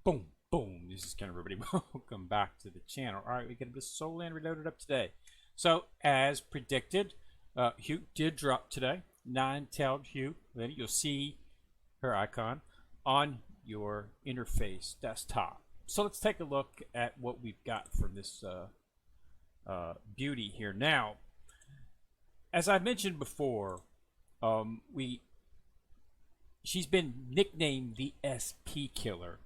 Boom, boom. This is Ken, everybody. Welcome back to the channel. All right, we get the Soul Land Reloaded up today. So, as predicted, Hugh did drop today. Nine-tailed Hugh. Then you'll see her icon on your interface desktop. So let's take a look at what we've got from this beauty here. Now, as I mentioned before, she's been nicknamed the SP Killer.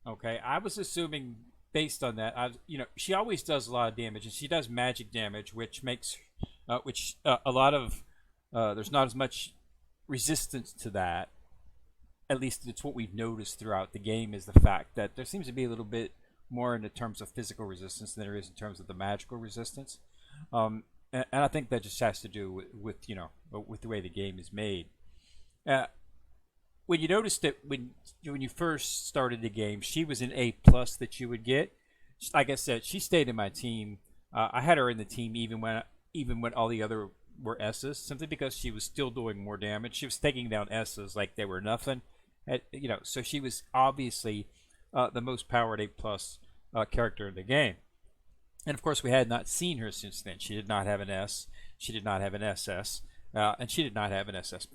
Okay, I was assuming based on that, she always does a lot of damage, and she does magic damage, which makes, a lot of, there's not as much resistance to that. At least it's what we've noticed throughout the game, is the fact that there seems to be a little bit more in the terms of physical resistance than there is in terms of the magical resistance. And I think that just has to do with the way the game is made. When you noticed that when you first started the game, she was an A+ that you would get. Like I said, she stayed in my team. I had her in the team even when all the other were S's, simply because she was still doing more damage. She was taking down S's like they were nothing. So she was obviously the most powered A+ character in the game. And of course, we had not seen her since then. She did not have an S. She did not have an SS, and she did not have an SS+.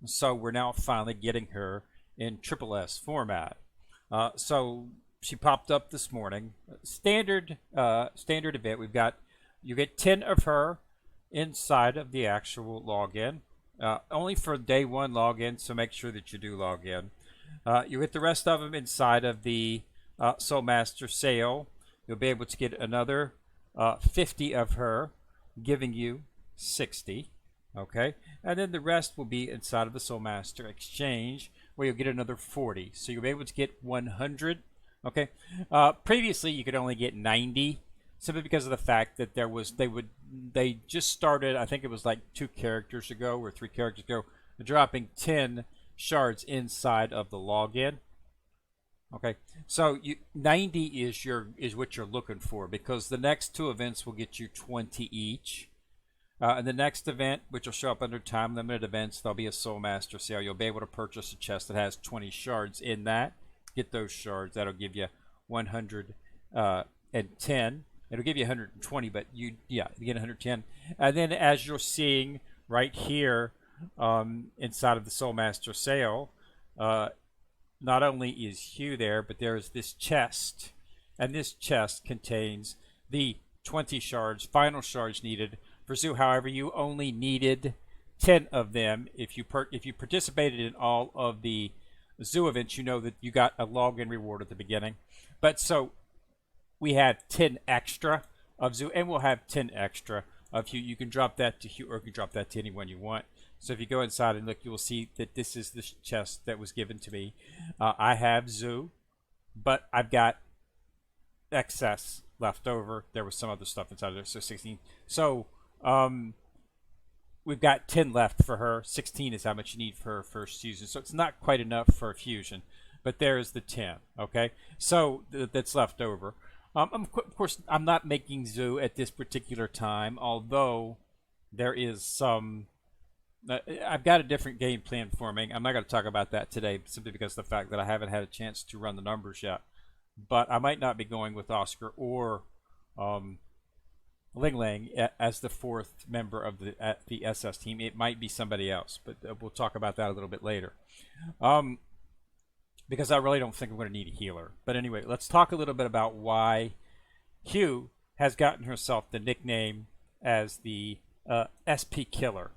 So we're now finally getting her in SSS format. So she popped up this morning. Standard event. You get 10 of her inside of the actual login. Only for day one login, so make sure that you do log in. You get the rest of them inside of the Soulmaster sale. You'll be able to get another 50 of her, giving you 60. Okay, and then the rest will be inside of the Soulmaster exchange, where you'll get another 40. So you'll be able to get 100. Okay, previously you could only get 90, simply because of the fact that they just started. I think it was like 2 characters ago or 3 characters ago, dropping 10 shards inside of the login. Okay, so 90 is what you're looking for, because the next 2 events will get you 20 each. And the next event, which will show up under time limited events, there'll be a Soulmaster sale. You'll be able to purchase a chest that has 20 shards in that. Get those shards. That'll give you 110. It'll give you 120, but you get 110. And then, as you're seeing right here inside of the Soulmaster sale, not only is Hugh there, but there's this chest. And this chest contains the 20 shards, final shards needed for Zoo. However, you only needed 10 of them. If you participated in all of the Zoo events, you know that you got a login reward at the beginning. But so we have 10 extra of Zoo, and we'll have 10 extra of Hugh. You can drop that to Hugh, or you can drop that to anyone you want. So if you go inside and look, you will see that this is the chest that was given to me. I have Zoo, but I've got excess left over. There was some other stuff inside there, so 16. So we've got 10 left for her. 16 is how much you need for her first season. So it's not quite enough for a fusion, but there's the 10. Okay, so that's left over. Of course, I'm not making Zoo at this particular time, although there is some. I've got a different game plan forming. I'm not going to talk about that today, simply because of the fact that I haven't had a chance to run the numbers yet. But I might not be going with Oscar or Ling Ling as the 4th member of the SS team. It might be somebody else, but we'll talk about that a little bit later. Because I really don't think I'm going to need a healer. But anyway, let's talk a little bit about why Hugh has gotten herself the nickname as the SP Killer.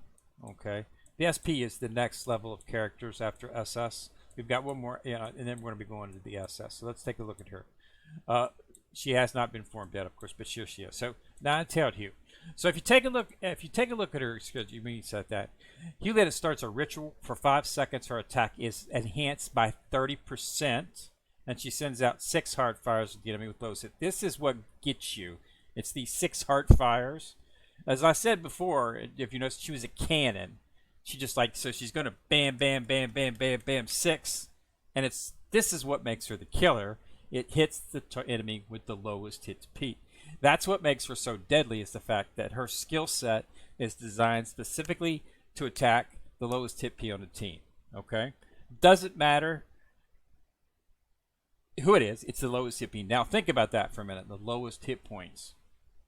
Okay, the SP is the next level of characters after SS. We've got one more, and then we're going to be going to the SS. So let's take a look at her. She has not been formed yet, of course, but here she is. So nine-tailed Hugh. So if you take a look at her, excuse me, you said that Hugh Liena starts a ritual for 5 seconds. Her attack is enhanced by 30%, and she sends out 6 heart fires with the enemy with lows hit. This is what gets you. It's these 6 heart fires. As I said before, if you notice, she was a cannon. She just so she's going to bam, bam, bam, bam, bam, bam, 6. And this is what makes her the killer. It hits the enemy with the lowest hit P. That's what makes her so deadly, is the fact that her skill set is designed specifically to attack the lowest hit P on the team. Okay? Doesn't matter who it is. It's the lowest hit beam. Now think about that for a minute. The lowest hit points.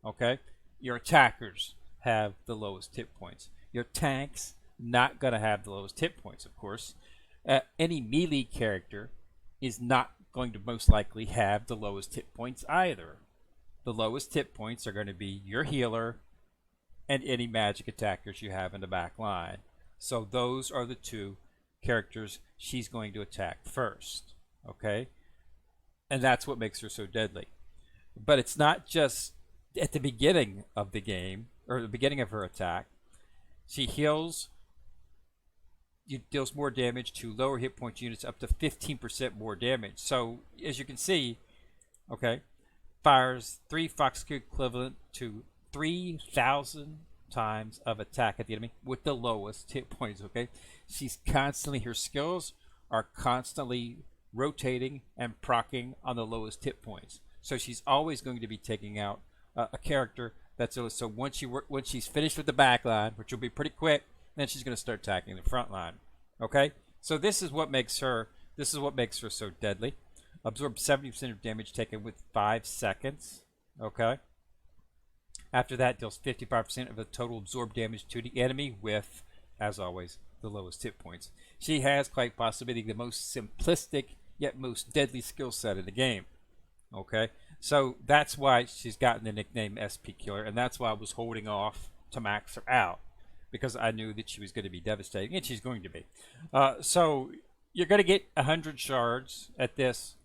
Okay, your attackers have the lowest hit points. Your tanks not gonna have the lowest hit points, of course. Any melee character is not going to most likely have the lowest hit points either. The lowest hit points are going to be your healer and any magic attackers you have in the back line. So those are the two characters she's going to attack first. Okay? And that's what makes her so deadly. But it's not just at the beginning of the game, or the beginning of her attack. She heals, deals more damage to lower hit point units, up to 15% more damage. So as you can see, okay, fires 3 Fox equivalent to 3,000 times of attack at the enemy with the lowest hit points. Okay, she's constantly, her skills are constantly rotating and proccing on the lowest hit points. So she's always going to be taking out a character that's so once she's finished with the back line, which will be pretty quick, then she's going to start attacking the front line. Okay, so this is what makes her so deadly. Absorb 70% of damage taken with 5 seconds. Okay. After that, deals 55% of the total absorbed damage to the enemy with, as always, the lowest hit points. She has quite possibly the most simplistic yet most deadly skill set in the game. Okay, so that's why she's gotten the nickname SP Killer, and that's why I was holding off to max her out, because I knew that she was going to be devastating, and she's going to be. So you're going to get 100 shards at this.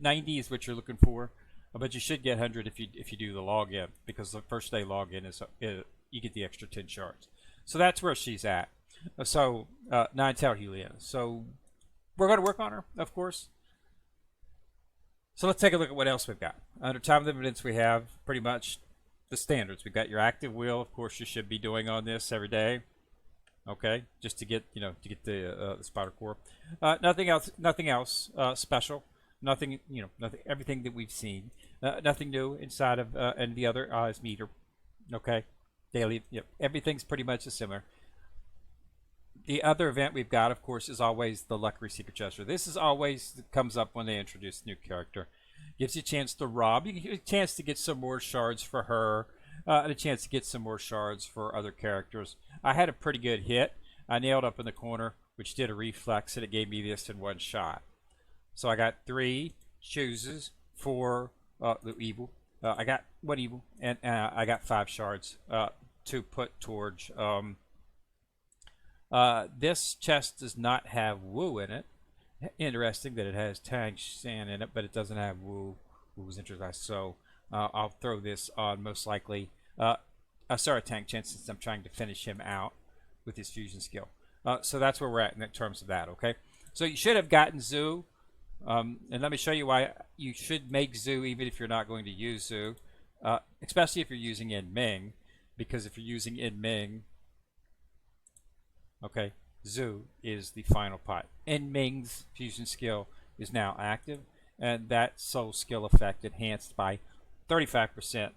90 is what you're looking for, but you should get 100 if you do the login, because the first day login is you get the extra 10 shards. So that's where she's at. So 9 Tower Liena. So we're going to work on her, of course. So let's take a look at what else we've got. Under time of evidence, we have pretty much the standards. We've got your active wheel. Of course, you should be doing on this every day. Okay, just to get the spotter core. Nothing else special. Nothing everything that we've seen. Nothing new inside of and the other is meter. Okay, daily. Yep, everything's pretty much similar. The other event we've got, of course, is always the Luxury Secret Chester. This is always comes up when they introduce a new character. Gives you a chance to rob. You get a chance to get some more shards for her, and a chance to get some more shards for other characters. I had a pretty good hit. I nailed up in the corner, which did a reflex, and it gave me this in one shot. So I got 3 chooses for the evil. I got 1 evil, and I got 5 shards to put towards. This chest does not have woo in it. Interesting that it has Tang Shan in it, but it doesn't have woo. Woo was interesting. So I'll throw this on most likely. Sorry, Tang Chen, since I'm trying to finish him out with his fusion skill. So that's where we're at in terms of that. Okay. So you should have gotten Zhu. And let me show you why you should make Zhu even if you're not going to use Zhu, especially if you're using In Ming, because if you're using In Ming, okay, Zhu is the final pot. In Ming's fusion skill is now active, and that soul skill effect enhanced by 35%.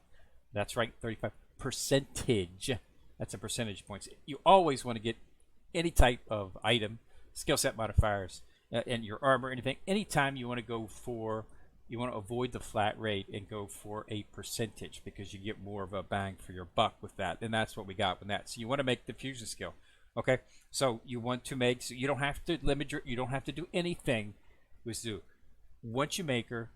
That's right, 35 percentage. That's a percentage points. You always want to get any type of item, skill set modifiers, and your armor, anything. Anytime you want to go for, you want to avoid the flat rate and go for a percentage, because you get more of a bang for your buck with that, and that's what we got with that. So you want to make the fusion skill. Okay, so you want to make, so you don't have to limit your, you don't have to do anything with Zhu. Once you make her,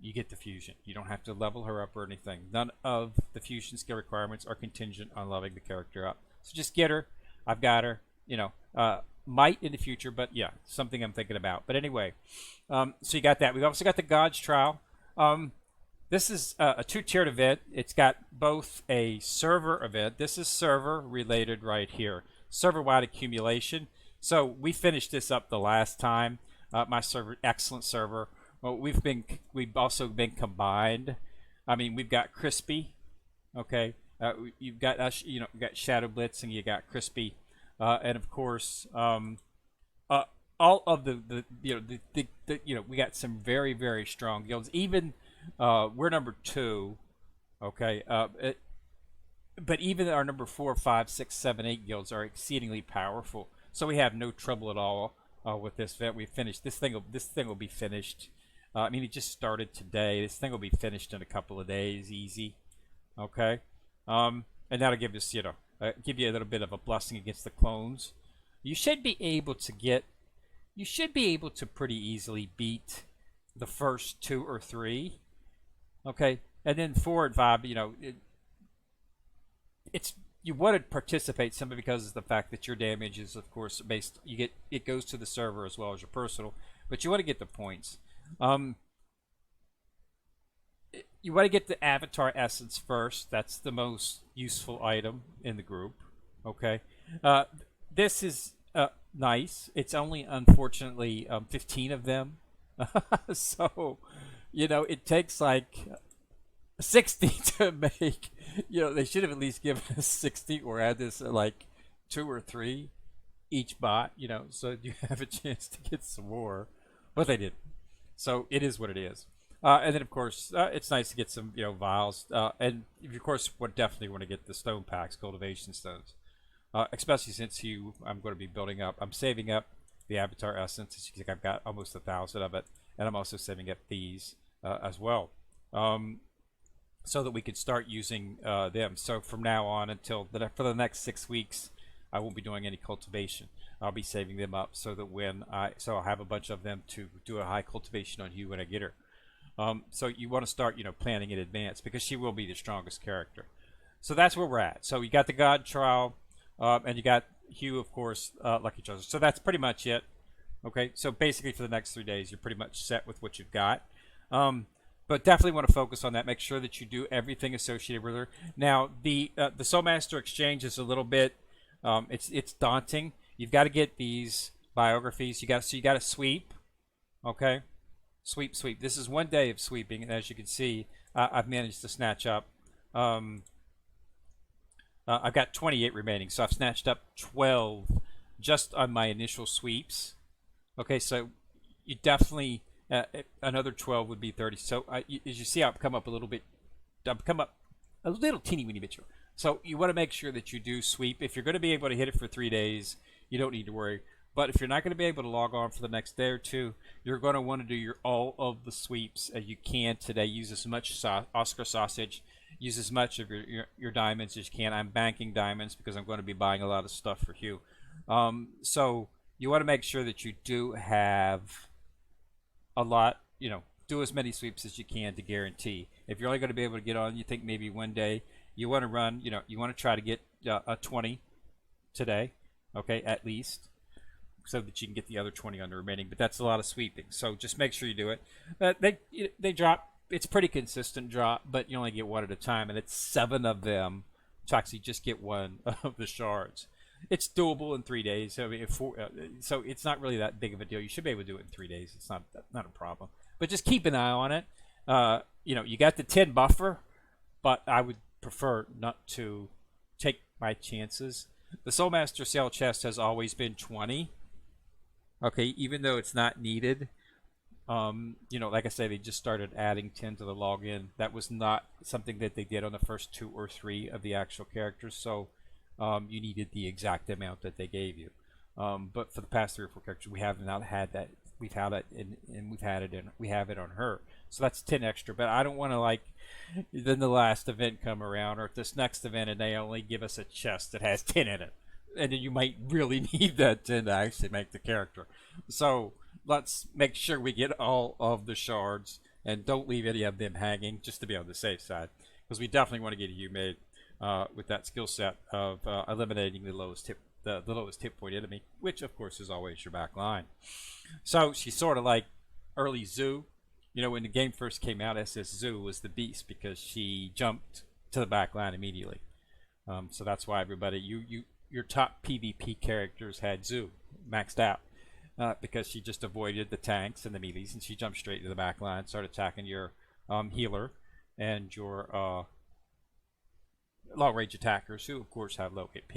you get the fusion. You don't have to level her up or anything. None of the fusion skill requirements are contingent on leveling the character up. So just get her. I've got her. You know, might in the future, but yeah, something I'm thinking about. But anyway, so you got that. We've also got the God's Trial. This is a 2-tiered event. It's got both a server event. This is server related right here. Server-wide accumulation. So we finished this up the last time. My server, excellent server. Well, we've also been combined. I mean, we've got Crispy. Okay, you've got us. You know, you got Shadow Blitz and you got Crispy, and of course, all of the we got some very strong guilds. Even we're number 2. Okay, but even our number 4, 5, 6, 7, 8 guilds are exceedingly powerful. So we have no trouble at all with this event. We finished this thing. This thing will be finished I mean, it just started today. This thing will be finished in a couple of days, easy. Okay, and that'll give us, give you a little bit of a blessing against the clones. You should be able to get. You should be able to pretty easily beat the first two or three. Okay, and then 4 and 5. It's you want to participate simply because of the fact that your damage is, of course, based. You get it goes to the server as well as your personal, but you want to get the points. Um, you want to get the avatar essence first. That's the most useful item in the group. Okay, uh, this is nice. It's only unfortunately 15 of them, so it takes like 60 to make. They should have at least given us 60 or add this like 2 or 3 each bot. So you have a chance to get some more, but they didn't. So it is what it is. And then of course it's nice to get some vials, and of course would definitely want to get the stone packs, cultivation stones, especially since I'm going to be building up. I'm saving up the avatar essence. As you can see, I've got almost 1,000 of it, and I'm also saving up these as well, so that we could start using them. So from now on until for the next 6 weeks, I won't be doing any cultivation. I'll be saving them up so that I'll have a bunch of them to do a high cultivation on you when I get her. So you want to start, planning in advance because she will be the strongest character. So that's where we're at. So you got the God Trial, and you got Hugh, of course, Lucky Charms. So that's pretty much it. Okay, so basically for the next 3 days, you're pretty much set with what you've got. But definitely want to focus on that. Make sure that you do everything associated with her. Now, the Soulmaster Exchange is a little bit, it's daunting. You've got to get these biographies. You got to sweep. Okay, sweep. This is 1 day of sweeping, and as you can see, I've managed to snatch up. I've got 28 remaining, so I've snatched up 12 just on my initial sweeps. Okay, so you definitely another 12 would be 30. So as you see, I've come up a little bit. I've come up a little teeny weeny bit. So you want to make sure that you do sweep. If you're going to be able to hit it for 3 days, you don't need to worry. But if you're not going to be able to log on for the next day or two, you're going to want to do all of the sweeps as you can today. Use as much Oscar sausage. Use as much of your diamonds as you can. I'm banking diamonds because I'm going to be buying a lot of stuff for Hugh. So you want to make sure that you do have a lot, do as many sweeps as you can to guarantee. If you're only going to be able to get on, you think maybe 1 day, you want to run, you want to try to get a 20 today, okay, at least, so that you can get the other 20 on the remaining. But that's a lot of sweeping, so just make sure you do it. They drop. It's pretty consistent drop, but you only get one at a time, and it's 7 of them to actually just get one of the shards. It's doable in 3 days. I mean, so it's not really that big of a deal. You should be able to do it in 3 days. It's not a problem. But just keep an eye on it. You got the 10 buffer, but I would prefer not to take my chances. The Soulmaster Cell chest has always been 20. Okay, even though it's not needed. Like I say, they just started adding 10 to the login. That was not something that they did on the first 2 or 3 of the actual characters. So you needed the exact amount that they gave you. But for the past 3 or 4 characters, we have not had that. We've had it, and we have it on her. So that's 10 extra. But I don't want to then the last event come around or this next event, and they only give us a chest that has 10 in it, and then you might really need that 10 to actually make the character. So let's make sure we get all of the shards and don't leave any of them hanging, just to be on the safe side, because we definitely want to get you made with that skill set of eliminating the lowest hit point enemy, which of course is always your back line. So she's sort of like early Zoo. When the game first came out, SS Zoo was the beast because she jumped to the back line immediately. So that's why everybody, your top PvP characters had Zoo maxed out. Because she just avoided the tanks and the melees, and she jumped straight to the back line, started attacking your healer and your long range attackers, who of course have low hit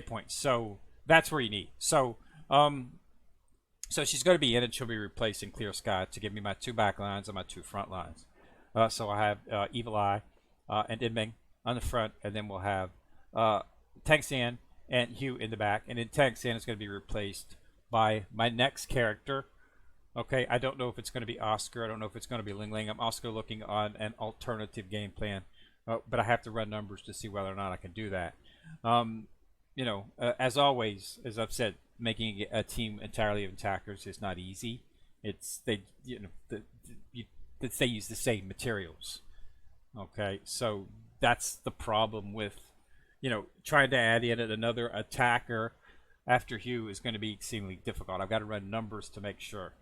points. So that's where you need. So she's going to be in, and she'll be replacing Clear Sky to give me my 2 back lines and my 2 front lines. So I have Evil Eye and Inming on the front, and then we'll have Tank San and Hugh in the back, and then Tank San is going to be replaced by my next character, Okay, I don't know if it's going to be Oscar. I don't know if it's going to be Ling Ling. I'm also looking on an alternative game plan, but I have to run numbers to see whether or not I can do that. Um, as always, as I've said, making a team entirely of attackers is not easy. It's they, you, they use the same materials. Okay, so that's the problem with, trying to add in another attacker after Hugh is going to be exceedingly difficult. I've got to run numbers to make sure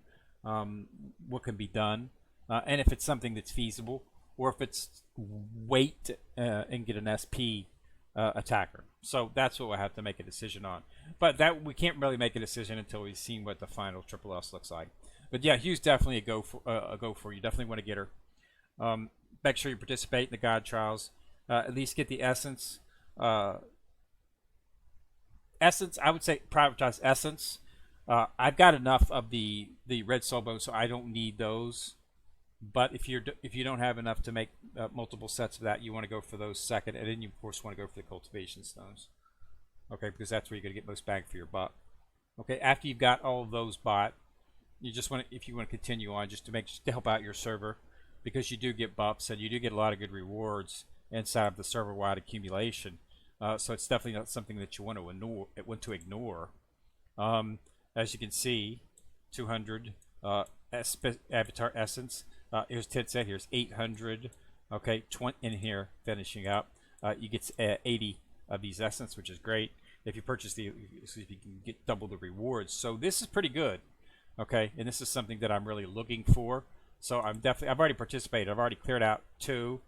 what can be done, and if it's something that's feasible, or if it's wait and get an SP attacker. So that's what we'll have to make a decision on. But that we can't really make a decision until we've seen what the final Triple S looks like. But yeah, Hugh's definitely a go for. You definitely want to get her. Make sure you participate in the God Trials. At least get the essence. Essence, I would say prioritize essence. I've got enough of the red soul bones, so I don't need those. But if you don't have enough to make multiple sets of that, you want to go for those second, and then you of course want to go for the cultivation stones. Okay, because that's where you're going to get most bang for your buck. Okay, after you've got all of those bought, you just want to, if you want to continue on, just to help out your server, because you do get buffs and you do get a lot of good rewards inside of the server-wide accumulation. So it's definitely not something that you want to ignore. As you can see, 200 avatar essence. Here's 10 set. Here's 800. Okay, 20 in here. Finishing up, you get 80 of these essence, which is great. If you purchase you can get double the rewards. So this is pretty good. Okay, and this is something that I'm really looking for. So I've already participated. I've already cleared out 2.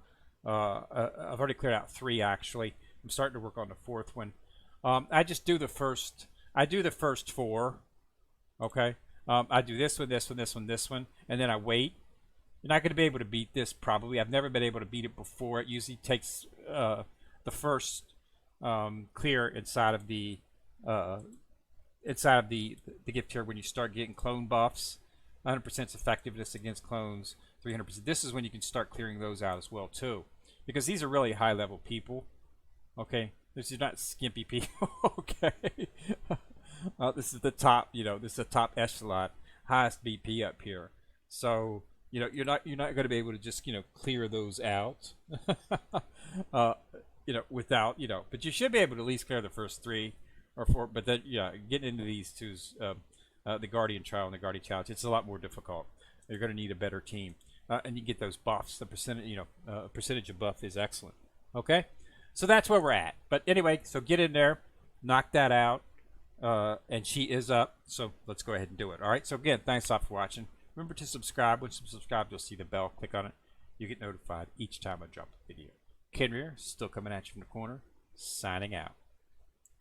I've already cleared out 3 actually. I'm starting to work on the 4th one. I just do the first. I do the first 4. Okay. I do this one, this one, this one, this one, and then I wait. You're not going to be able to beat this probably. I've never been able to beat it before. It usually takes the first clear inside of the gift tier when you start getting clone buffs. 100% effectiveness against clones. 300%. This is when you can start clearing those out as well too, because these are really high level people. Okay, this is not skimpy people. Okay, this is the top. This is the top echelon, highest BP up here. So you're not going to be able to just clear those out. Without but you should be able to at least clear the first 3 or 4. But then getting into these twos, the Guardian Trial and the Guardian Challenge, it's a lot more difficult. You're going to need a better team, and you get those buffs. The percentage of buff is excellent. Okay. So that's where we're at. But anyway, so get in there, knock that out, and she is up. So let's go ahead and do it. All right. So again, thanks a lot for watching. Remember to subscribe. Once you subscribe, you'll see the bell. Click on it. You get notified each time I drop a video. Ken Rear, still coming at you from the corner, signing out.